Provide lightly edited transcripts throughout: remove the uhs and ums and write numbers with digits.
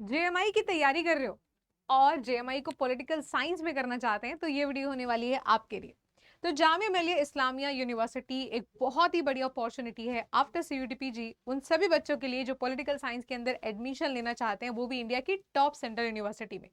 JMI की तैयारी कर रहे हो और जेएमआई को पॉलिटिकल साइंस में करना चाहते हैं तो ये वीडियो होने वाली है आपके लिए। तो जामिया मिलिया इस्लामिया यूनिवर्सिटी एक बहुत ही बड़ी अपॉर्चुनिटी है आफ्टर सीयूटी पीजी उन सभी बच्चों के लिए जो पॉलिटिकल साइंस के अंदर एडमिशन लेना चाहते हैं, वो भी इंडिया की टॉप सेंट्रल यूनिवर्सिटी में।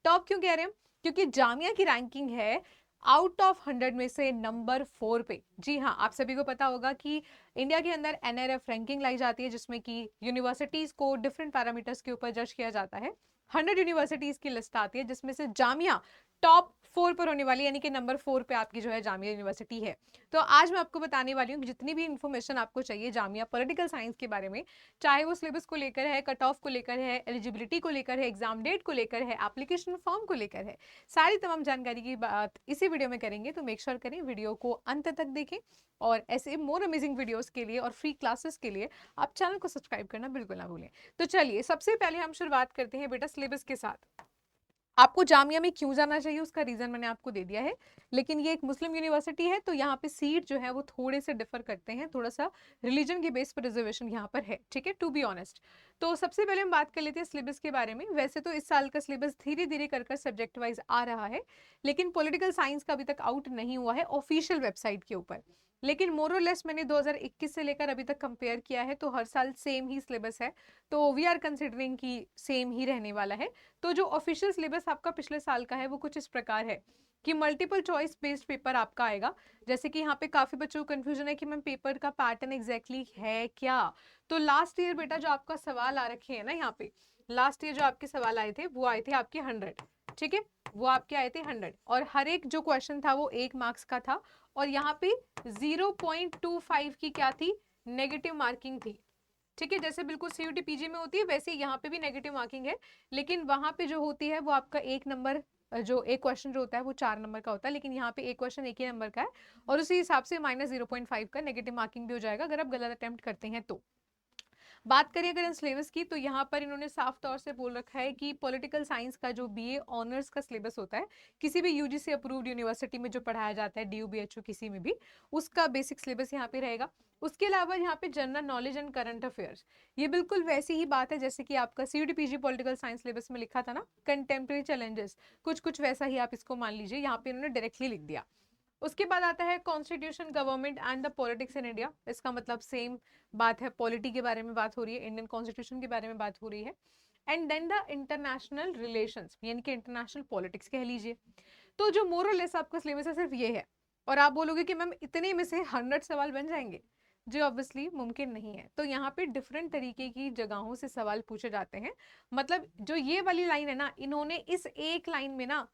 टॉप क्यों कह रहे हैं? क्योंकि जामिया की रैंकिंग है आउट ऑफ 100 में से नंबर 4 पे। जी हाँ, आप सभी को पता होगा कि इंडिया के अंदर एनआरएफ रैंकिंग लाई जाती है जिसमें कि यूनिवर्सिटीज को डिफरेंट पैरामीटर्स के ऊपर जज किया जाता है। 100 यूनिवर्सिटीज की लिस्ट आती है जिसमें से जामिया टॉप 4 पर होने वाली, यानी कि नंबर 4 पे आपकी जो है जामिया यूनिवर्सिटी है। तो आज मैं आपको बताने वाली हूँ जितनी भी इंफॉर्मेशन आपको चाहिए जामिया पॉलिटिकल साइंस के बारे में, चाहे वो सिलेबस को लेकर है, कट ऑफ को लेकर है, एलिजिबिलिटी को लेकर है, एग्जाम डेट को लेकर है, एप्लीकेशन फॉर्म को लेकर है, सारी तमाम जानकारी की बात इसी वीडियो में करेंगे। तो मेक श्योर करें वीडियो को अंत तक देखें और ऐसे मोर अमेजिंग वीडियोस के लिए और फ्री क्लासेस के लिए आप चैनल को सब्सक्राइब करना बिल्कुल ना भूलें। तो चलिए सबसे पहले हम शुरुआत करते हैं बेटा सिलेबस के साथ। आपको जामिया में क्यों जाना चाहिए उसका रीजन मैंने आपको दे दिया है, लेकिन ये एक मुस्लिम यूनिवर्सिटी है तो यहाँ पे सीट जो है वो थोड़े से डिफर करते हैं, थोड़ा सा रिलीजन के बेस पर रिजर्वेशन यहाँ पर है, ठीक है, टू बी ऑनेस्ट। तो सबसे पहले हम बात कर लेते हैं सिलेबस के बारे में। वैसे तो इस साल का सिलेबस धीरे धीरे कर सब्जेक्ट वाइज आ रहा है, लेकिन पॉलिटिकल साइंस का अभी तक आउट नहीं हुआ है ऑफिशियल वेबसाइट के ऊपर। लेकिन मोर और लेस मैंने 2021 से लेकर अभी तक कंपेयर किया है तो हर साल सेम ही सिलेबस है, तो वी आर कंसिडरिंग कि सेम ही रहने वाला है। तो जो ऑफिशियल सिलेबस आपका पिछले साल का है वो कुछ इस प्रकार है कि मल्टीपल चॉइस बेस्ड पेपर आपका आएगा। जैसे कि यहाँ पे काफी बच्चों को कंफ्यूजन है कि मैम पेपर का पैटर्न एग्जैक्टली है क्या। तो लास्ट ईयर बेटा जो आपका सवाल आ रखे हैं ना, यहाँ पे लास्ट ईयर जो आपके सवाल आए थे वो आए थे आपके 100, ठीक है, वो आपके आए थे 100 और हर एक जो क्वेश्चन था वो 1 मार्क्स का था। और यहाँ पे 0.25 की क्या थी, नेगेटिव मार्किंग थी, ठीक है। जैसे बिल्कुल सीयूटी पीजी में होती है वैसे यहाँ पे भी नेगेटिव मार्किंग है, लेकिन वहां पे जो होती है वो आपका एक नंबर, जो एक क्वेश्चन जो होता है वो 4 नंबर का होता है, लेकिन यहाँ पे एक क्वेश्चन एक ही नंबर का है और उसी हिसाब से -0.5 का नेगेटिव मार्किंग भी हो जाएगा अगर आप गलत अटेम्प्ट करते हैं तो। बात करें अगर इन सिलेबस की तो यहाँ पर इन्होंने साफ तौर से बोल रखा है कि पॉलिटिकल साइंस का जो बीए ऑनर्स का सिलेबस होता है किसी भी यूजीसी अप्रूव्ड यूनिवर्सिटी में जो पढ़ाया जाता है, डीयूबीएचयू किसी में भी, उसका बेसिक सिलेबस यहाँ पे रहेगा। उसके अलावा यहाँ पे general knowledge and current affairs, ये बिल्कुल वैसी ही बात है जैसे कि आपका CUT PG political science syllabus में लिखा था ना, कंटेम्प्रेरी चैलेंजेस, कुछ कुछ वैसा ही आप इसको मान लीजिए, यहाँ पे इन्होंने डायरेक्टली लिख दिया। उसके बाद आता है constitution, government and the politics in India. इसका मतलब सेम बात है, पॉलिटी के बारे में बात हो रही है, इंडियन कॉन्स्टिट्यूशन के बारे में बात हो रही है। And then the international relations, यानी कि इंटरनेशनल पॉलिटिक्स कह लीजिए। तो जो मोर और लेस आपका सिलेबस है सिर्फ ये है। और आप बोलोगे कि मैम इतने में से 100 सवाल बन जाएंगे, जो ऑब्वियसली मुमकिन नहीं है। तो यहाँ पे डिफरेंट तरीके की जगहों से सवाल पूछे जाते हैं। मतलब जो ये वाली लाइन है ना, इन्होंने इस एक लाइन में ना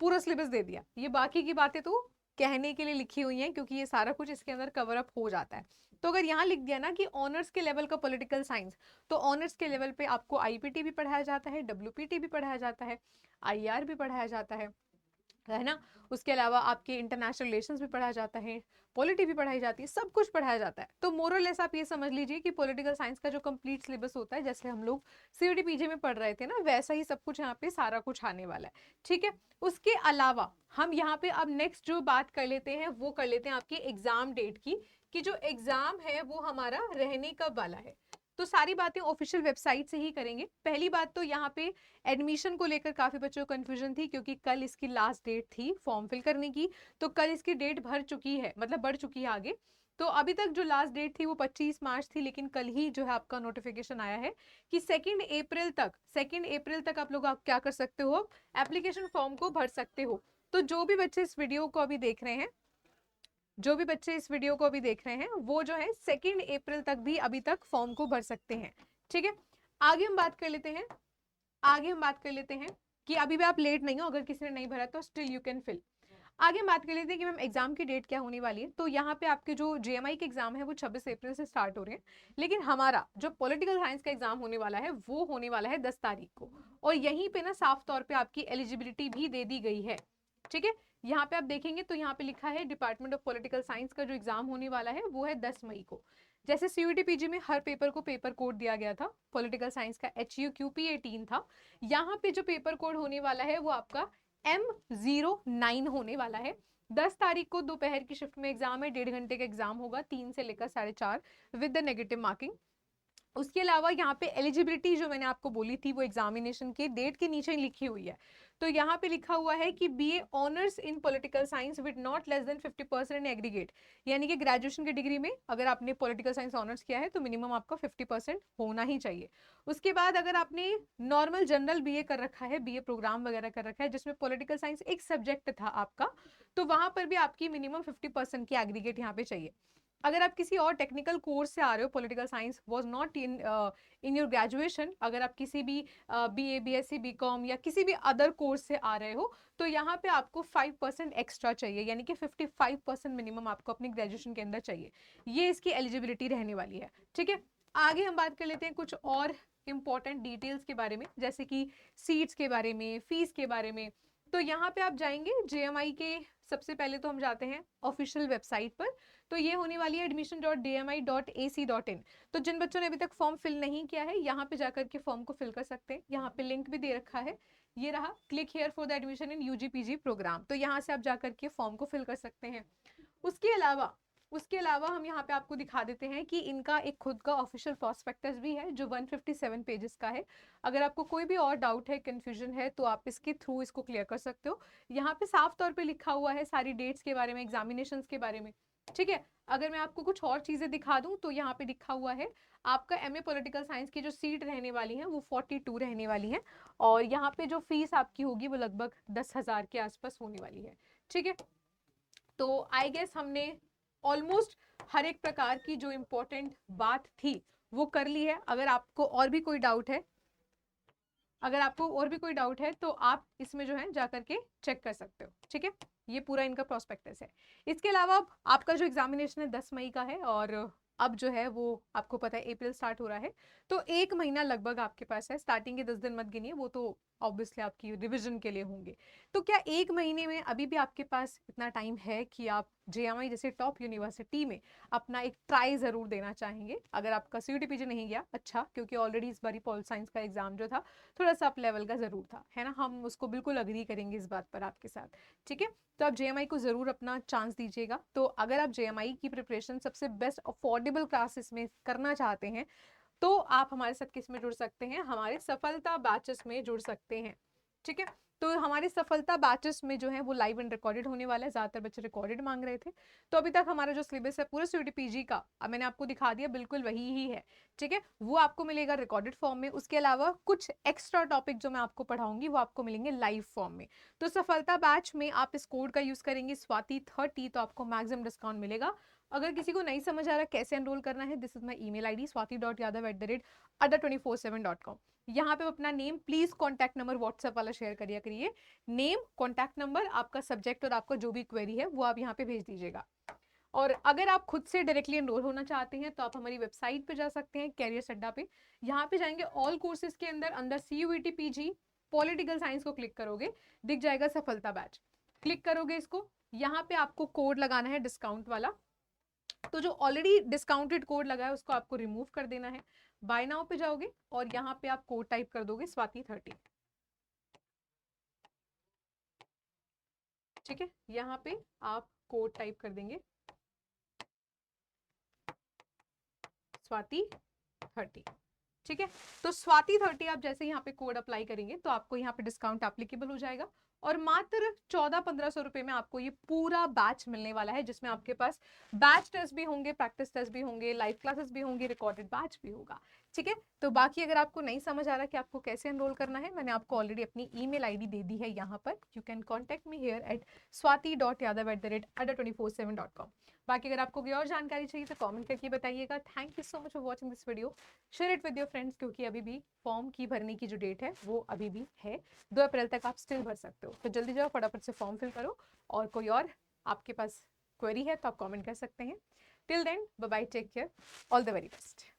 पूरा सिलेबस दे दिया, ये बाकी की बातें तो कहने के लिए लिखी हुई हैं क्योंकि ये सारा कुछ इसके अंदर कवर अप हो जाता है। तो अगर यहाँ लिख दिया ना कि ऑनर्स के लेवल का पॉलिटिकल साइंस, तो ऑनर्स के लेवल पे आपको आईपीटी भी पढ़ाया जाता है, डब्ल्यूपीटी भी पढ़ाया जाता है, आईआर भी पढ़ाया जाता है ना। उसके अलावा आपके इंटरनेशनल रिलेशंस भी पढ़ाया जाता है, पॉलिटी भी पढ़ाई जाती है, सब कुछ पढ़ाया जाता है। तो मोरलेस आप ये समझ लीजिए कि पॉलिटिकल साइंस का जो कंप्लीट सिलेबस होता है, जैसे हम लोग सीयूटी पीजी में पढ़ रहे थे ना, वैसा ही सब कुछ यहाँ पे सारा कुछ आने वाला है, ठीक है। उसके अलावा हम यहाँ पे अब नेक्स्ट जो बात कर लेते हैं वो कर लेते हैं आपकी एग्जाम डेट की, कि जो एग्जाम है वो हमारा रहने कब वाला है। तो सारी बातें ऑफिशियल वेबसाइट से ही करेंगे। पहली बात तो यहाँ पे एडमिशन को लेकर काफी बच्चों को कंफ्यूजन थी क्योंकि कल इसकी लास्ट डेट थी फॉर्म फिल करने की, तो कल इसकी डेट भर चुकी है, मतलब बढ़ चुकी है आगे। तो अभी तक जो लास्ट डेट थी वो 25 मार्च थी, लेकिन कल ही जो है आपका नोटिफिकेशन आया है कि 2 अप्रैल तक आप लोग आप क्या कर सकते हो, एप्लीकेशन फॉर्म को भर सकते हो। तो जो भी बच्चे इस वीडियो को अभी देख रहे हैं, जो भी बच्चे इस वीडियो को अभी देख रहे हैं वो जो है 2 अप्रैल तक भी अभी तक फॉर्म को भर सकते हैं, ठीक है। आगे हम बात कर लेते हैं, आगे हम बात कर लेते हैं कि अभी भी आप लेट नहीं हो, अगर किसी ने नहीं भरा तो स्टिल यू कैन फिल। आगे हम बात कर लेते हैं कि मैम एग्जाम की डेट क्या होने वाली है। तो यहाँ पे आपके जो जेएमआई के एग्जाम है वो 26 अप्रैल से स्टार्ट हो रहे हैं, लेकिन हमारा जो पॉलिटिकल साइंस का एग्जाम होने वाला है वो होने वाला है 10 तारीख को। और यहीं पे ना साफ तौर पे आपकी एलिजिबिलिटी भी दे दी गई है, ठीक है। यहाँ पे आप देखेंगे तो यहाँ पे लिखा है डिपार्टमेंट ऑफ पॉलिटिकल साइंस का जो एग्जाम होने वाला है वो है 10 मई को। जैसे सीयूटी पीजी में हर पेपर को पेपर कोड दिया गया था, पॉलिटिकल साइंस का HUQP 18 था, यहाँ पे जो पेपर कोड होने वाला है वो आपका M09 होने वाला है। 10 तारीख को दोपहर की शिफ्ट में एग्जाम है, 1.5 घंटे का एग्जाम होगा, 3 से लेकर 4:30 विद द नेगेटिव मार्किंग। उसके अलावा यहाँ पे एलिजिबिलिटी जो मैंने आपको बोली थी वो एग्जामिनेशन के डेट के नीचे ही लिखी हुई है। तो यहाँ पे लिखा हुआ है कि BA honours in political science with not less than 50% in aggregate, यानी कि ग्रेजुएशन की डिग्री में अगर आपने पॉलिटिकल साइंस ऑनर्स किया है तो मिनिमम आपका 50% होना ही चाहिए। उसके बाद अगर आपने नॉर्मल जनरल बीए कर रखा है, बीए प्रोग्राम वगैरह कर रखा है जिसमें पॉलिटिकल साइंस एक सब्जेक्ट था आपका, तो वहां पर भी आपकी मिनिमम 50% की एग्रीगेट यहाँ पे चाहिए। अगर आप किसी और टेक्निकल कोर्स से आ रहे हो, political science was not in your graduation, अगर आप किसी भी बीए, बीएससी, बीकॉम या किसी भी अदर कोर्स से आ रहे हो, तो यहाँ पे आपको 5% एक्स्ट्रा चाहिए, यानी कि 55% मिनिमम आपको अपनी ग्रेजुएशन के अंदर चाहिए। ये इसकी एलिजिबिलिटी रहने वाली है। ठीक है, आगे हम बात कर लेते हैं कुछ और इंपॉर्टेंट डिटेल्स के बारे में, जैसे कि सीट्स के बारे में, फीस के बारे में। तो यहाँ पे आप जाएंगे जेएमआई के, सबसे पहले तो हम जाते हैं ऑफिशियल वेबसाइट पर। तो ये होने वाली है admission.dmi.ac.in। तो जिन बच्चों ने अभी तक फॉर्म फिल नहीं किया है, यहाँ पे जाकर के फॉर्म को फिल कर सकते हैं। यहाँ पे लिंक भी दे रखा है, ये रहा, click here for the admission in UG PG program. तो यहाँ से आप जाकर के फॉर्म को फिल कर सकते हैं। उसके अलावा हम यहाँ पे आपको दिखा देते हैं कि इनका एक खुद का ऑफिशियल प्रोस्पेक्टस भी है जो 157 पेजेस का है। अगर आपको कोई भी और डाउट है, कंफ्यूजन है, तो आप इसके थ्रू इसको क्लियर कर सकते हो। यहाँ पे साफ तौर पे लिखा हुआ है सारी डेट्स के बारे में, एग्जामिनेशंस के बारे में। ठीक है, अगर मैं आपको कुछ और चीजें दिखा दूं तो यहाँ पे लिखा हुआ है आपका एमए पॉलिटिकल साइंस की जो सीट रहने वाली है वो 42 रहने वाली है, और यहाँ पे जो फीस आपकी होगी वो लगभग 10,000 के आसपास होने वाली है। ठीक है, तो आई गेस हमने ऑलमोस्ट हर एक प्रकार की जो इम्पोर्टेंट बात थी वो कर ली है। अगर आपको और भी कोई डाउट है तो आप इसमें जो है जाकर के चेक कर सकते हो। ठीक है, ये पूरा इनका प्रोस्पेक्टस है। इसके अलावा आपका जो एग्जामिनेशन है 10 मई का है, और अब जो है वो आपको पता है अप्रैल स्टार्ट हो रहा है, तो 1 महीना लगभग आपके पास है। स्टार्टिंग के 10 दिन मत गिनिए, वो तो ऑब्वियसली आपकी रिविजन के लिए होंगे। तो क्या 1 महीने में अभी भी आपके पास इतना टाइम है कि आप जेएमआई जैसे टॉप यूनिवर्सिटी में अपना एक ट्राई जरूर देना चाहेंगे? अगर आपका सीयूटीपीजी नहीं गया, अच्छा, क्योंकि ऑलरेडी इस बारी पॉल साइंस का एग्जाम जो था थोड़ा सा अप लेवल का जरूर था, है ना, हम उसको बिल्कुल अग्री करेंगे इस बात पर आपके साथ। ठीक है, तो आप जेएमआई को जरूर अपना चांस दीजिएगा। तो अगर आप जेएमआई की प्रिपरेशन सबसे बेस्ट अफोर्डेबल क्लासेस में करना चाहते हैं तो आप हमारे साथ किस में जुड़ सकते हैं? हमारे सफलता बैचेस में जुड़ सकते हैं। ठीक है, तो हमारे सफलता बैचेस में जो है वो लाइव एंड रिकॉर्डेड होने वाला है। ज्यादातर बच्चे रिकॉर्डेड मांग रहे थे, तो अभी तक हमारा जो सिलेबस है पूरे सीयूटीपीजी का, अब मैंने आपको दिखा दिया, बिल्कुल वही ही है। ठीक है, वो आपको मिलेगा रिकॉर्डेड फॉर्म में। उसके अलावा कुछ एक्स्ट्रा टॉपिक जो मैं आपको पढ़ाऊंगी वो आपको मिलेंगे लाइव फॉर्म में। तो सफलता बैच में आप इस कोड का यूज करेंगे स्वाति30, तो आपको मैक्सिमम डिस्काउंट मिलेगा। अगर किसी को नहीं समझ आ रहा कैसे एनरोल करना है, this is my email ID swati.yadav@ada247.com। यहाँ पे अपना name, please contact number WhatsApp वाला शेयर करिए करिए, नेम, कॉन्टैक्ट नंबर, आपका सब्जेक्ट और आपका जो भी क्वेरी है वो आप यहाँ पे भेज दीजिएगा। और अगर आप खुद से डायरेक्टली एनरोल होना चाहते हैं तो आप हमारी वेबसाइट पे जा सकते हैं, कैरियर्स अड्डा पे। यहाँ पे जाएंगे ऑल कोर्सेज के अंदर, अंदर सीयूईटी पीजी पॉलिटिकल साइंस को क्लिक करोगे, दिख जाएगा सफलता बैच, क्लिक करोगे इसको। यहाँ पे आपको कोड लगाना है डिस्काउंट वाला, तो जो ऑलरेडी डिस्काउंटेड कोड लगा है उसको आपको रिमूव कर देना है। बाय नाउ पे जाओगे और यहाँ पे आप कोड टाइप कर दोगे स्वाति30। ठीक है, यहाँ पे आप कोड टाइप कर देंगे स्वाति30। ठीक है, तो स्वाति30 आप जैसे यहाँ पे कोड अप्लाई करेंगे तो आपको यहाँ पे डिस्काउंट एप्लीकेबल हो जाएगा, और मात्र 1400-1500 रुपए में आपको ये पूरा बैच मिलने वाला है, जिसमें आपके पास बैच टेस्ट भी होंगे, प्रैक्टिस टेस्ट भी होंगे, लाइव क्लासेस भी होंगे, रिकॉर्डेड बैच भी होगा। ठीक है, तो बाकी अगर आपको नहीं समझ आ रहा कि आपको कैसे एनरोल करना है, मैंने आपको ऑलरेडी अपनी ईमेल आईडी दे दी है यहाँ पर, you can contact me here eight swati.yadav@ada247.com। बाकी अगर आपको कोई और जानकारी चाहिए तो कमेंट करके बताइएगा। Thank you so much for watching this video, share it with your friends, क्योंकि अभी भी फॉर्म की भरने की जो डेट है वो अभी भी है, 2 अप्रैल तक आप स्टिल भर सकते हो। तो जल्दी जाओ, फटाफट से फॉर्म फिल करो, और कोई और आपके पास क्वेरी है तो आप कमेंट कर सकते हैं। Till then, bye bye, take care, all the very best.